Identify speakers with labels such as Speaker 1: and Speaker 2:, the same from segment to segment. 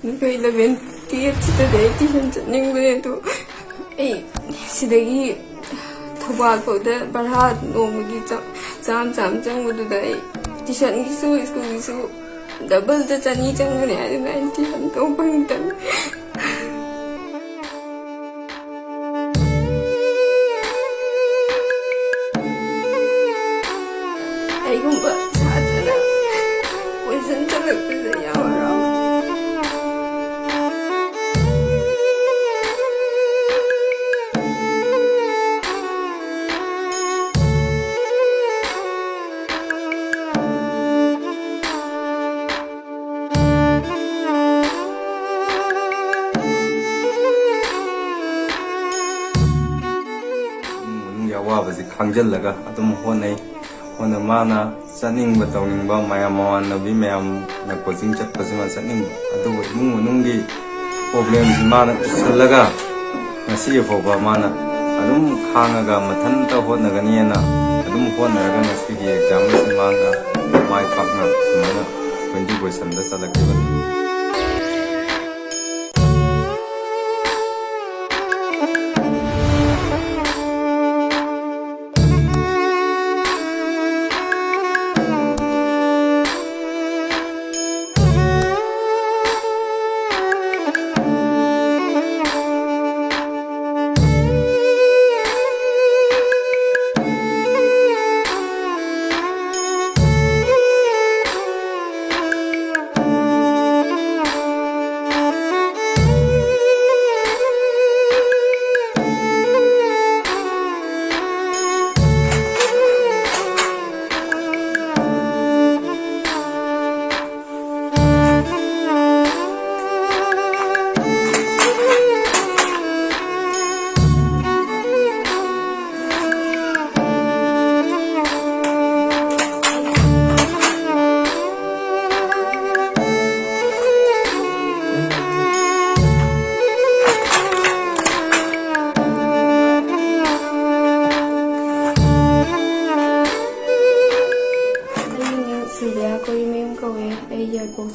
Speaker 1: Nukay 11th sida tuition chatningbane ado ai sidagi Thobal fawda barha nomagi cham changbududa ai tuition gisu school gisu double da chani changbane aduna ai tuition tawbangdan aigumba sadana poison chalakpida yawara
Speaker 2: ꯑꯋꯥꯕꯁꯤ ꯈꯥꯡꯖꯤꯜꯂꯒ ꯑꯗꯨꯝ ꯍꯣꯠꯅꯩ ꯃꯥꯅ ꯆꯠꯅꯤꯡꯕ ꯇꯧꯅꯤꯡꯕ ꯃꯌꯥꯝ ꯃꯃꯥꯟꯅꯕꯤ ꯃꯌꯥꯝꯅ coaching ꯆꯠꯄꯁꯤꯃ ꯆꯠꯅꯤꯡꯕ ꯑꯗꯨꯕꯨ ꯏꯃꯨꯡ ꯃꯅꯨꯡꯒꯤ ꯄ꯭ꯔꯣꯕ꯭ꯂꯦꯝꯁꯤ ꯃꯥꯅ ꯏꯁꯜꯂꯒ ꯉꯁꯤ ꯐꯥꯎꯕ ꯃꯥꯅ ꯑꯗꯨꯝ ꯈꯥꯡꯉꯒ ꯃꯊꯟꯇ ꯍꯣꯠꯅꯒꯅꯤꯅ ꯑꯗꯨꯝ ꯍꯣꯠꯅꯔꯒ ꯉꯁꯤꯒꯤ ꯑꯦꯛꯖꯥꯝ ꯑꯁꯤ ꯃꯥꯅ ꯃꯥꯏ ꯄꯥꯛꯅ ꯁꯨꯃꯥꯏꯅ 20 ꯄꯣꯖꯤꯁꯟꯗ ꯆꯠꯂꯛꯈꯤꯕꯅꯤ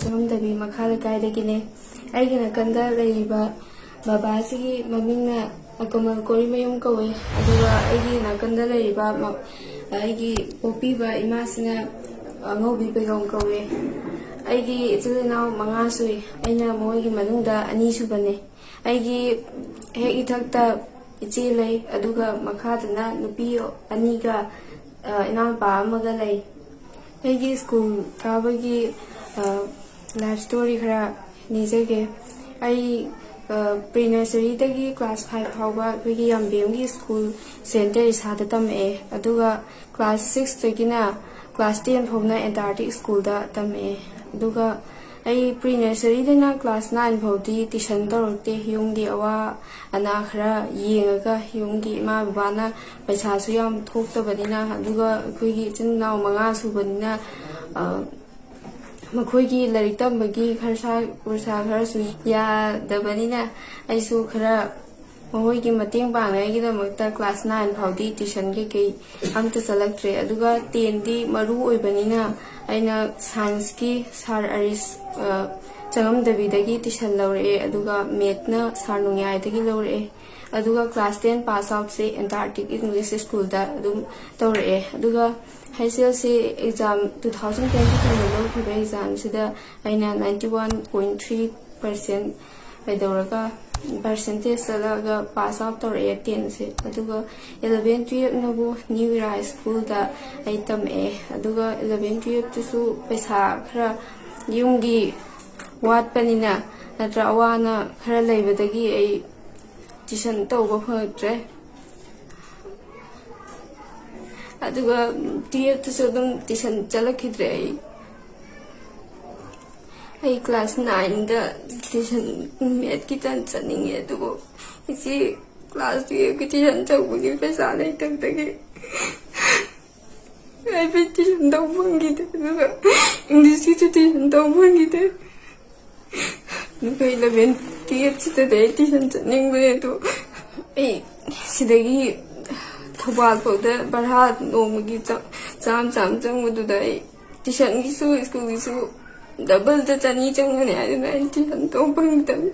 Speaker 1: ꯆꯪꯗꯕꯤ ꯃꯈꯥ ꯂꯩꯀꯥꯏꯗꯒꯤꯅꯦ ꯑꯩꯒꯤ ꯅꯥꯀꯟꯗ ꯂꯩꯔꯤꯕ ꯕꯕꯥꯁꯤꯒꯤ ꯃꯃꯤꯡꯅ ꯑꯀꯃꯜ ꯀꯣꯔꯤꯃꯌꯨꯝ ꯀꯧꯋꯦ ꯑꯗꯨꯒ ꯑꯩꯒꯤ ꯅꯥꯀꯟꯗ ꯂꯩꯔꯤꯕ ꯑꯩꯒꯤ ꯄꯣꯛꯄꯤꯕ ꯏꯃꯥꯁꯤꯅ ꯑꯉꯧꯕꯤ ꯄꯦꯒꯣꯝ ꯀꯧꯋꯦ ꯑꯩꯒꯤ ꯏꯆꯤꯜ ꯏꯅꯥꯎ 5 ꯁꯨꯏ ꯑꯩꯅ ꯃꯣꯏꯒꯤ ꯃꯅꯨꯡꯗ 2 ꯁꯨꯕꯅꯦ ꯑꯩꯒꯤ ꯍꯦꯛ ꯏꯊꯛꯇ ꯏꯆꯦ ꯂꯩ ꯑꯗꯨꯒ ꯃꯈꯥꯗꯅ ꯅꯨꯄꯤ 2ꯒ ꯏꯅꯥꯎꯄꯥ ꯑꯃꯒ ꯂꯩ ꯑꯩꯒꯤ ꯁ꯭ꯀꯨꯜ ꯀꯥꯕꯒꯤ लाइफ स्टोरी खरा निजगे आई प्री नर्सरी क्लास 5 फाउबा अखोगी यंबेमगी स्कूल सेंटर इसादा तमे अदुगा क्लास 6 तगिना क्लास 10 फाउना एंटार्टिक स्कूल दा तमे अदुगा आई प्री नर्सरी देना क्लास 9 फाउदी ट्यूशन तौरते युंगी अवा अना खरा येंगा युंगी इमा बाबाना पैसासु याम थोक्तबनिना अदुगा अखोगी चिन्नाव 5 सुबनिना मखोगी लाइक तंबगी खरसा उर्सा खरसु यादबनिना आइसु खरा महोगी मतेंग पांगनायगिदमक्ता क्लास 9 फाउदी ट्यूशन के अमता चलक्ट्रे अदुगा 10 दी मरु ओइबनिना आइना साइंस की सार अरिस चंगमदबीदगी ट्यूशन लौरे अदुगा मैथना सार नुंगायदगी लौरे अदुगा क्लास 10 पास आउट से एंटार्टिक इंग्लिश स्कूल दा अदुम तौरे अदुगा हाईसेल से एग्जाम 2022 में लौखिबा एग्जाम सिदा आइना 91.3% पैदौरगा परसेंटेज चलगा पास आउट तौरे 10 से अदुगा 11 12 नबो न्यू इरा स्कूल दा आई तमे अदुगा 11 12 तुसु पैसा खरा युंगी वाटपनिना नत्रा अवाना खरा लेबदगी आई ट्यूशन तौबा फंगत्रे अदुगा 12 तुसु दम ट्यूशन चलखिद्रे आई क्लास 9 दा ट्यूशन मैथ की तन चनिंगे अदुगो इसी क्लास 12 की ट्यूशन चौबगी पैसा ले तक आई भी ट्यूशन तौबंगिदे अदुगा इंग्लिश की ट्यूशन तौबंगिदे नुकay 11th sida ट्यूशन चनिंगबने तो आई सिदगी Thobal fawda barha nomagi cham changbududa ai tuition gisu school gisu ꯗꯕꯜꯗ ꯆꯅꯤ ꯆꯪꯒꯅꯤ ꯍꯥꯏꯗꯨꯅ ꯑꯩ ꯇꯨꯏꯁꯟ ꯇꯧꯕ ꯐꯪꯗꯕꯅꯤ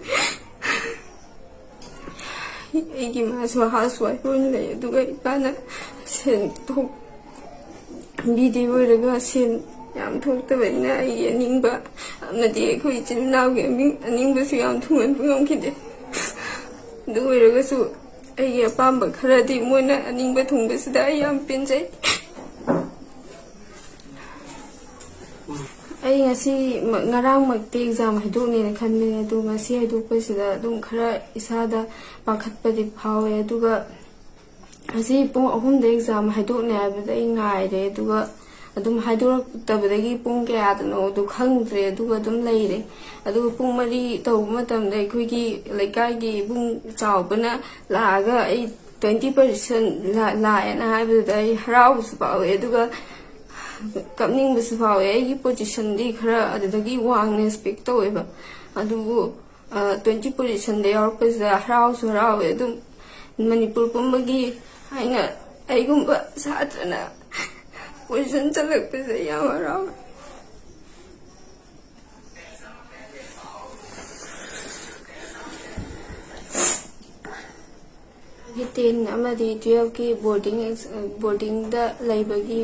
Speaker 1: ꯑꯩꯒꯤ ꯃꯥꯁꯨ ꯍꯥꯎꯁ ꯋꯥꯏꯐ ꯑꯣꯏꯅ ꯂꯩ ꯑꯗꯨꯒ ꯏꯄꯥꯅ ꯁꯦꯟ ꯊꯣꯛꯕꯤꯗꯦ ꯑꯣꯏꯔꯒ ꯁꯦꯟ ꯌꯥꯝ ꯊꯣꯛꯇꯕꯅꯤꯅ ꯑꯩꯒꯤ ꯑꯅꯤꯡꯕ ꯑꯃꯗꯤ ꯑꯩꯈꯣꯏ ꯏꯆꯤꯜ ꯏꯅꯥꯎꯒꯤ ꯑꯅꯤꯡꯕꯁꯨ ꯌꯥꯝ ꯊꯨꯡꯍꯟꯕ ꯉꯝꯈꯤꯗꯦ ꯑꯗꯨ ꯑꯣꯏꯔꯒꯁꯨ ꯑꯩꯒꯤ ꯑꯄꯥꯝꯕ ꯈꯔꯗꯤ ꯃꯣꯏꯅ ꯑꯅꯤꯡꯕ ꯊꯨꯡꯕꯁꯤꯗ ꯑꯩ ꯌꯥꯝ ꯄꯦꯟꯖꯩ ꯑꯩ ꯉꯁꯤ ꯉꯔꯥꯡꯃꯛꯇꯤ ꯑꯦꯛꯖꯥꯝ ꯍꯥꯏꯗꯣꯛꯅꯦꯅ ꯈꯟꯕꯅꯦ ꯑꯗꯨ ꯉꯁꯤ ꯍꯥꯏꯗꯣꯛꯄꯁꯤꯗ ꯑꯗꯨꯝ ꯈꯔ ꯏꯁꯥꯗ ꯄꯥꯈꯠꯄꯗꯤ ꯐꯥꯎꯋꯦ ꯑꯗꯨꯒ ꯉꯁꯤ ꯄꯨꯡ 3ꯗ ꯑꯦꯛꯖꯥꯝ ꯍꯥꯏꯗꯣꯛꯅꯦ ꯍꯥꯏꯕꯗ ꯑꯩ ꯉꯥꯏꯔꯦ ꯑꯗꯨꯒ ꯑꯗꯨꯝ ꯍꯥꯏꯗꯣꯔꯛꯇꯕꯗꯒꯤ ꯄꯨꯡ ꯀꯌꯥꯗꯅꯣ ꯑꯗꯨ ꯈꯪꯗ꯭ꯔꯦ ꯑꯗꯨꯒ ꯑꯗꯨꯝ ꯂꯩꯔꯦ ꯑꯗꯨꯒ ꯄꯨꯡ 4 ꯇꯧꯕ ꯃꯇꯝꯗ ꯑꯩꯈꯣꯏꯒꯤ ꯂꯩꯀꯥꯏꯒꯤ ꯏꯕꯨꯡ ꯆꯥꯎꯕꯅ ꯂꯥꯛꯑꯒ ꯑꯩ 20% ꯂꯥꯛꯑꯦꯅ ꯍꯥꯏꯕꯗꯨꯗ ꯑꯩ ꯍꯔꯥꯎꯕꯁꯨ ꯐꯥꯎꯋꯦ ꯑꯗꯨꯒ ꯀꯞꯅꯤꯡꯕꯁꯨ ꯐꯥꯎꯋꯦ ꯑꯩꯒꯤ ꯄꯣꯖꯤꯁꯟꯗꯤ ꯈꯔ ꯑꯗꯨꯗꯒꯤ ꯋꯥꯡꯅ ꯑꯦꯛꯁꯄꯦꯛ ꯇꯧꯋꯦꯕ ꯑꯗꯨꯕꯨ 20 ꯄꯣꯖꯤꯁꯟꯗ ꯌꯥꯎꯔꯛꯄꯁꯤꯗ ꯍꯔꯥꯎꯁꯨ ꯍꯔꯥꯎꯋꯦ ꯑꯗꯨꯝ ꯃꯅꯤꯄꯨꯔ ꯄꯨꯝꯕꯒꯤ ꯑꯩꯅ ꯑꯩꯒꯨꯝꯕ ꯁꯥꯇ꯭ꯔꯅ ꯄꯣꯖꯤꯁꯟ ꯆꯠꯂꯛꯄꯁꯤꯗ ꯌꯥꯝ ꯍꯔꯥꯎꯋꯦ ꯇꯦꯟ ꯑꯃꯗꯤ 12ꯀꯤ ꯕꯣꯔꯗꯤꯡꯗ ꯂꯩꯕꯒꯤ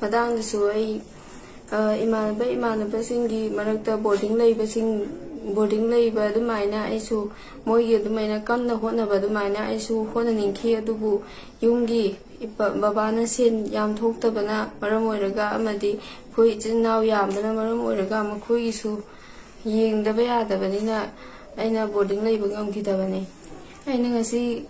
Speaker 1: ꯃꯇꯥꯡꯗꯁꯨ ꯑꯩ ꯏꯃꯥꯟꯅꯕꯁꯤꯡꯒꯤ ꯃꯔꯛꯇ ꯕꯣꯔꯗꯤꯡ ꯂꯩꯕ ꯑꯗꯨꯃꯥꯏꯅ ꯑꯩꯁꯨ ꯃꯣꯏꯒꯤ ꯑꯗꯨꯃꯥꯏꯅ ꯀꯟꯅ ꯍꯣꯠꯅꯕ ꯑꯗꯨꯃꯥꯏꯅ ꯑꯩꯁꯨ ꯍꯣꯠꯅꯅꯤꯡꯈꯤ ꯑꯗꯨꯕꯨ ꯌꯨꯝꯒꯤ ꯕꯕꯥꯅ ꯁꯦꯟ ꯌꯥꯝ ꯊꯣꯛꯇꯕꯅ ꯃꯔꯝ ꯑꯣꯏꯔꯒ ꯑꯃꯗꯤ ꯑꯩꯈꯣই ꯏꯆꯤꯜ ꯏꯅꯥꯎ ꯌꯥꯝꯕꯅ ꯃꯔꯝ ꯑꯣꯏꯔꯒ ꯃꯈꯣꯏꯒꯤꯁꯨ ꯌꯦꯡꯗꯕ ꯌꯥꯗꯕꯅꯤꯅ ꯑꯩꯅ ꯕꯣꯔꯗꯤꯡ ꯂꯩꯕ ꯉꯝꯈꯤꯗꯕꯅꯤ ꯑꯩꯅ ꯉꯁꯤ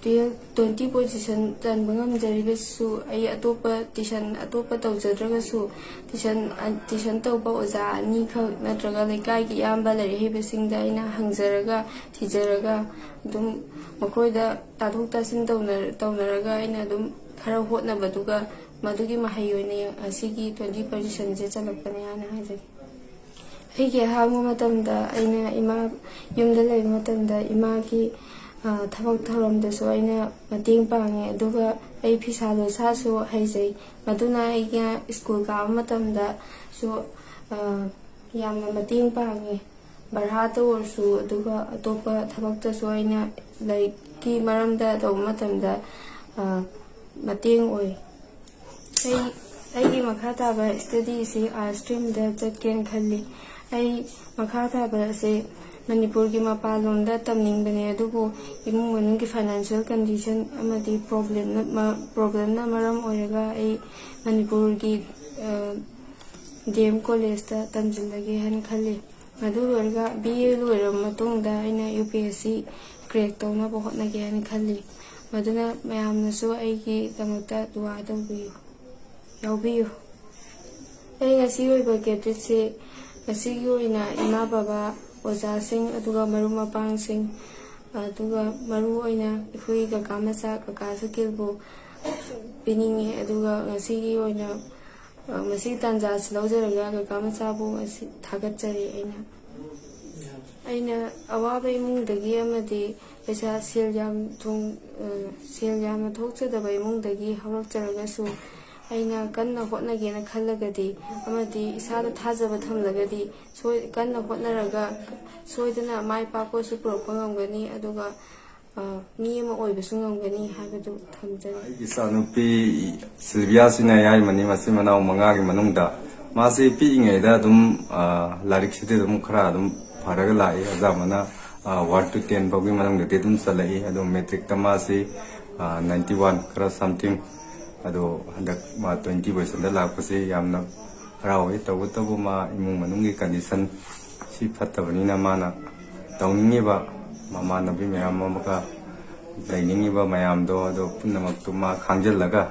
Speaker 1: 20 ꯄꯣꯖꯤꯁꯟ ꯆꯟꯕ ꯉꯝꯖꯔꯤꯕꯁꯤꯁꯨ ꯑꯩ ꯑꯇꯣꯞꯄ ꯇꯧꯖꯗ꯭ꯔꯒꯁꯨ ꯇꯨꯏꯁꯟ ꯇꯧꯕ ꯑꯣꯖꯥ ꯑꯅꯤꯈꯛ ꯅꯠꯇ꯭ꯔꯒ ꯂꯩꯀꯥꯏꯒꯤ ꯏꯌꯥꯝꯕ ꯂꯥꯏꯔꯤꯛ ꯍꯩꯕꯁꯤꯡꯗ ꯑꯩꯅ ꯍꯪꯖꯔꯒ ꯊꯤꯖꯔꯒ ꯑꯗꯨꯝ ꯃꯈꯣꯏꯗ ꯇꯥꯊꯣꯛ ꯇꯥꯁꯤꯟ ꯇꯧꯅꯔꯒ ꯑꯩꯅ ꯑꯗꯨꯝ ꯈꯔ ꯍꯣꯠꯅꯕꯗꯨꯒ ꯃꯗꯨꯒꯤ ꯃꯍꯩ ꯑꯣꯏꯅ ꯑꯁꯤꯒꯤ 20 ꯄꯣꯖꯤꯁꯟꯁꯦ ꯆꯜꯂꯛꯄꯅꯤ ꯍꯥꯏꯅ ꯍꯥꯏꯖꯒꯦ ꯑꯩꯒꯤ ꯑꯍꯥꯡꯕ ꯃꯇꯝꯗ ꯑꯩꯅ ꯌꯨꯝꯗ ꯂꯩꯕ ꯃꯇꯝꯗ ꯏꯃꯥꯒꯤ ꯊꯕꯛ ꯊꯧꯔꯝꯗꯁꯨ ꯑꯩꯅ ꯃꯇꯦꯡ ꯄꯥꯡꯉꯦ ꯑꯗꯨꯒ ꯑꯩ ꯐꯤꯁꯥ ꯂꯣꯟꯁꯥꯁꯨ ꯍꯩꯖꯩ ꯃꯗꯨꯅ ꯑꯩꯒꯤ ꯁ꯭ꯀꯨꯜ ꯀꯥꯕ ꯃꯇꯝꯗꯁꯨ ꯌꯥꯝꯅ ꯃꯇꯦꯡ ꯄꯥꯡꯉꯦ ꯚꯔꯥꯗ ꯑꯣꯏꯔꯁꯨ ꯑꯗꯨꯒ ꯑꯇꯣꯞꯄ ꯊꯕꯛꯇꯁꯨ ꯑꯩꯅ ꯂꯥꯏꯔꯤꯛꯀꯤ ꯃꯔꯝꯗ ꯇꯧꯕ ꯃꯇꯝꯗ ꯃꯇꯦꯡ ꯑꯣꯏ ꯑꯩꯒꯤ ꯃꯈꯥ ꯇꯥꯕ ꯁ꯭ꯇꯗꯤꯁꯤ ꯑꯥꯔꯠꯁ ꯁ꯭ꯇ꯭ꯔꯤꯝꯗ ꯆꯠꯀꯦꯅ ꯈꯜꯂꯤ ꯑꯩ ꯃꯈꯥ ꯇꯥꯕ ꯑꯁꯤ ꯃꯅꯤꯄꯨꯔꯒꯤ ꯃꯄꯥꯟꯂꯣꯝꯗ ꯇꯝꯅꯤꯡꯕꯅꯦ ꯑꯗꯨꯕꯨ ꯏꯃꯨꯡ ꯃꯅꯨꯡꯒꯤ ꯐꯥꯏꯅꯥꯟꯁꯤꯌꯦꯜ ꯀꯟꯗꯤꯁꯟ ꯑꯃꯗꯤ ꯄ꯭ꯔꯣꯕ꯭ꯂꯦꯝꯅ ꯃꯔꯝ ꯑꯣꯏꯔꯒ ꯑꯩ ꯃꯅꯤꯄꯨꯔꯒꯤ DM ꯀꯣꯂꯦꯖꯇ ꯇꯝꯁꯤꯜꯂꯒꯦ ꯍꯥꯏꯅ ꯈꯜꯂꯤ ꯃꯗꯨ ꯂꯣꯏꯔꯒ BA ꯂꯣꯏꯔꯕ ꯃꯇꯨꯡꯗ ꯑꯩꯅ UPSC ꯀ꯭ꯔꯦꯛ ꯇꯧꯅꯕ ꯍꯣꯠꯅꯒꯦ ꯍꯥꯏꯅ ꯈꯜꯂꯤ ꯃꯗꯨꯅ ꯃꯌꯥꯝꯅꯁꯨ ꯑꯩꯒꯤꯗꯃꯛꯇ ꯗꯨꯋꯥ ꯌꯥꯎꯕꯤꯌꯨ ꯑꯩ ꯉꯁꯤ ꯑꯣꯏꯕ ꯒ꯭ꯔꯦꯖꯨꯑꯦꯠꯁꯤ ꯉꯁꯤꯒꯤ ꯑꯣꯏꯅ ꯏꯃꯥ ꯕꯕꯥ ꯑꯣꯖꯥꯁꯤꯡ ꯑꯗꯨꯒ ꯃꯔꯨꯞ ꯃꯄꯥꯡꯁꯤꯡ ꯑꯗꯨꯒ ꯃꯔꯨ ꯑꯣꯏꯅ ꯑꯩꯈꯣꯏ ꯀꯀꯥ ꯃꯆꯥ ꯀꯀꯥ ꯁꯀꯤꯜꯕꯨ ꯄꯤꯅꯤꯡꯉꯤ ꯑꯗꯨꯒ ꯉꯁꯤꯒꯤ ꯑꯣꯏꯅ ꯃꯁꯤꯒꯤ ꯇꯥꯟꯖꯥꯁꯤ ꯂꯧꯖꯔꯒ ꯀꯀꯥ ꯃꯆꯥꯕꯨ ꯉꯁꯤ ꯊꯥꯒꯠꯆꯔꯤ ꯑꯩꯅ ꯑꯋꯥꯕ ꯏꯃꯨꯡꯗꯒꯤ ꯑꯃꯗꯤ ꯁꯦꯜ ꯌꯥꯝꯅ ꯊꯣꯛꯆꯗꯕ ꯏꯃꯨꯡꯗꯒꯤ ꯍꯧꯔꯛꯆꯔꯒꯁꯨ ꯑꯩꯅ ꯀꯟꯅ ꯍꯣꯠꯅꯒꯦꯅ ꯈꯜꯂꯒꯗꯤ ꯑꯃꯗꯤ ꯏꯁꯥꯗ ꯊꯥꯖꯕ ꯊꯝꯂꯒꯗꯤ ꯀꯟꯅ ꯍꯣꯠꯅꯔꯒ ꯁꯣꯏꯗꯅ ꯃꯥꯏ ꯄꯥꯛꯄꯁꯨ ꯄꯨꯔꯛꯄ ꯉꯝꯒꯅꯤ ꯑꯗꯨꯒ ꯃꯤ ꯑꯃ ꯑꯣꯏꯕꯁꯨ ꯉꯝꯒꯅꯤ ꯍꯥꯏꯕꯗꯨ ꯊꯝꯖꯔꯤ
Speaker 2: ꯑꯩꯒꯤ ꯏꯆꯥꯅꯨꯄꯤ ꯁꯤꯜꯚꯤꯌꯥꯁꯤꯅ ꯌꯥꯏꯃꯅꯤ ꯃꯆꯤꯟ ꯃꯅꯥꯎ 5ꯒꯤ ꯃꯅꯨꯡꯗ ꯃꯥꯁꯤ ꯄꯤꯛꯏꯉꯩꯗ ꯑꯗꯨꯝ ꯂꯥꯏꯔꯤꯛꯁꯤꯗꯤ ꯑꯗꯨꯝ ꯈꯔ ꯑꯗꯨꯝ ꯐꯔꯒ ꯂꯥꯛꯏ ꯑꯣꯖꯥꯃꯅ 1 to 10 ꯐꯥꯎꯒꯤ ꯃꯅꯨꯡꯗꯗꯤ ꯑꯗꯨꯝ ꯆꯠꯂꯛꯏ ꯑꯗꯣ ꯃꯦꯇ꯭ꯔꯤꯛꯇ ꯃꯥꯁꯤ 91 ꯈꯔ ꯁꯝꯊꯤꯡ ꯑꯗꯣ ꯍꯟꯗꯛ ꯃꯥ 20 ꯄꯣꯖꯤꯁꯟꯗ ꯂꯥꯛꯄꯁꯤ ꯌꯥꯝꯅ ꯍꯔꯥꯎꯋꯤ ꯇꯧꯕꯇꯕꯨ ꯃꯥ ꯏꯃꯨꯡ ꯃꯅꯨꯡꯒꯤ ꯀꯟꯗꯤꯁꯟ ꯁꯤ ꯐꯠꯇꯕꯅꯤꯅ ꯃꯥꯅ ꯇꯧꯅꯤꯡꯉꯤꯕ ꯃꯃꯥꯟꯅꯕꯤ ꯃꯌꯥꯝ ꯑꯃꯒ ꯂꯩꯅꯤꯡꯉꯤꯕ ꯃꯌꯥꯝꯗꯣ ꯑꯗꯣ ꯄꯨꯝꯅꯃꯛꯇꯨ ꯃꯥ ꯈꯥꯡꯖꯤꯜꯂꯒ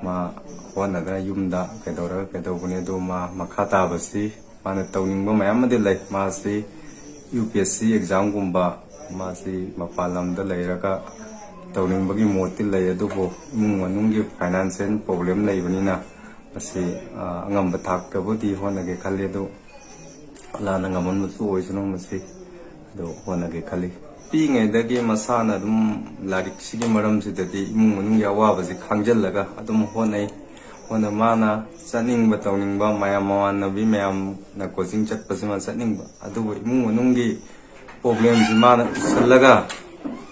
Speaker 2: ꯃꯥ ꯍꯣꯠꯅꯗꯅ ꯌꯨꯝꯗ ꯀꯩꯗꯧꯕꯅꯤ ꯑꯗꯣ ꯃꯥ ꯃꯈꯥ ꯇꯥꯕꯁꯤ ꯃꯥꯅ ꯇꯧꯅꯤꯡꯕ ꯃꯌꯥꯝ ꯑꯃꯗꯤ ꯂꯩ ꯃꯥꯁꯤ UPSC ꯑꯦꯛꯖꯥꯝꯒꯨꯝꯕ ꯃꯥꯁꯤ ꯃꯄꯥꯟ ꯂꯝꯗ ꯂꯩꯔꯒ ꯇꯧꯅꯤꯡꯕꯒꯤ ꯃꯣꯠꯇꯤ ꯂꯩ ꯑꯗꯨꯕꯨ ꯏꯃꯨꯡ ꯃꯅꯨꯡꯒꯤ ꯐꯥꯏꯅꯥꯟꯁꯤꯌꯦꯜ ꯄ꯭ꯔꯣꯕ꯭ꯂꯦꯝ ꯂꯩꯕꯅꯤꯅ ꯃꯁꯤ ꯑꯉꯝꯕ ꯊꯥꯛꯇꯕꯨꯗꯤ ꯍꯣꯠꯅꯒꯦ ꯈꯜꯂꯤ ꯑꯗꯨ ꯑꯜꯂꯥꯍꯅ ꯉꯝꯍꯟꯕꯁꯨ ꯑꯣꯏꯁꯅꯨ ꯃꯁꯤ ꯑꯗꯨ ꯍꯣꯠꯅꯒꯦ ꯈꯜꯂꯤ ꯄꯤꯛꯏꯉꯩꯗꯒꯤ ꯃꯁꯥꯅ ꯑꯗꯨꯝ ꯂꯥꯏꯔꯤꯛꯁꯤꯒꯤ ꯃꯔꯝꯁꯤꯗꯗꯤ ꯏꯃꯨꯡ ꯃꯅꯨꯡꯒꯤ ꯑꯋꯥꯕꯁꯤ ꯈꯥꯡꯖꯤꯜꯂꯒ ꯑꯗꯨꯝ ꯍꯣꯟꯅ ꯃꯥꯅ ꯆꯠꯅꯤꯡꯕ ꯇꯧꯅꯤꯡꯕ ꯃꯌꯥꯝ ꯃꯃꯥꯟꯅꯕꯤ ꯃꯌꯥꯝꯅ ꯀꯣꯆꯤꯡ ꯆꯠꯄꯁꯤꯃ ꯆꯠꯅꯤꯡꯕ ꯑꯗꯨꯕꯨ ꯏꯃꯨꯡ ꯃꯅꯨꯡꯒꯤ ꯄ꯭ꯔꯣꯕ꯭ꯂꯦꯝꯁꯤ ꯃꯥꯅ ꯎꯁꯜꯂꯒ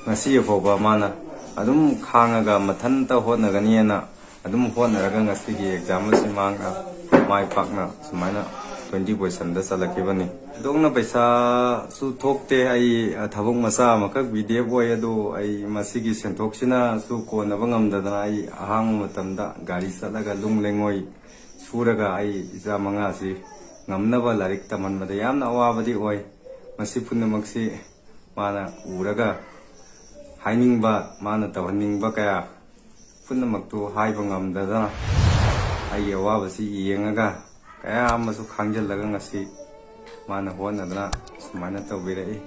Speaker 2: ꯉꯁꯤ ꯐꯥꯎꯕ ꯃꯥꯅ ꯑꯗꯨꯝ ꯈꯥꯡꯉꯒ ꯃꯊꯟꯇ ꯍꯣꯠꯅꯒꯅꯤꯅ ꯑꯗꯨꯝ ꯍꯣꯠꯅꯔꯒ ꯉꯁꯤꯒꯤ ꯑꯦꯛꯖꯥꯝ ꯑꯁꯤ ꯃꯥꯏ ꯄꯥꯛꯅ ꯁꯨꯃꯥꯏꯅ 20 ꯄꯣꯖꯤꯁꯟꯗ ꯆꯠꯂꯛꯈꯤꯕꯅꯤ꯫ ꯊꯣꯏꯗꯣꯛꯅ ꯄꯩꯁꯥꯁꯨ ꯊꯣꯛꯇꯦ, ꯑꯩ ꯊꯕꯛ ꯃꯆꯥ ꯑꯃꯈꯛ BDF ꯑꯣꯏ, ꯑꯗꯨ ꯑꯩ ꯃꯁꯤꯒꯤ ꯁꯦꯟꯊꯣꯛꯁꯤꯅꯁꯨ ꯀꯣꯟꯅꯕ ꯉꯝꯗꯗꯅ ꯑꯩ ꯑꯍꯥꯡꯕ ꯃꯇꯝꯗ ꯒꯥꯔꯤ ꯆꯠꯂꯒ ꯂꯨꯡ ꯂꯩꯉꯣꯏ ꯁꯨꯔꯒ ꯑꯩ ꯏꯆꯥ 5ꯁꯤ ꯉꯝꯅꯕ ꯂꯥꯏꯔꯤꯛ ꯇꯝꯍꯟꯕꯗ ꯌꯥꯝꯅ ꯑꯋꯥꯕꯗꯤ ꯑꯣꯏ꯫ ꯃꯁꯤ ꯄꯨꯝꯅꯃꯛꯁꯤ ꯃꯥꯅ ꯎꯔꯒ ꯍꯥꯏꯅꯤꯡꯕ, ꯃꯥꯅ ꯇꯧꯍꯟꯅꯤꯡꯕ ꯀꯌꯥ ꯄꯨꯝꯅꯃꯛꯇꯨ ꯍꯥꯏꯕ ꯉꯝꯗꯗꯅ ꯑꯩꯒꯤ ꯑꯋꯥꯕꯁꯤ ꯌꯦꯡꯉꯒ ꯀꯌꯥ ꯑꯃꯁꯨ ꯈꯥꯡꯖꯤꯜꯂꯒ ꯉꯁꯤ ꯃꯥꯅ ꯍꯣꯠꯅꯗꯅ ꯁꯨꯃꯥꯏꯅ ꯇꯧꯕꯤꯔꯛꯏ꯫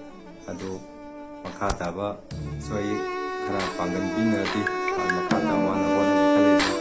Speaker 2: ꯑꯗꯨ ꯃꯈꯥ ꯇꯥꯕꯁꯨ ꯑꯩ ꯈꯔ ꯄꯥꯡꯒꯜ ꯄꯤꯅꯔꯗꯤ ꯃꯈꯥ ꯇꯥꯕ ꯃꯥꯅ ꯍꯣꯠꯅꯒꯦ ꯈꯜꯂꯤ꯫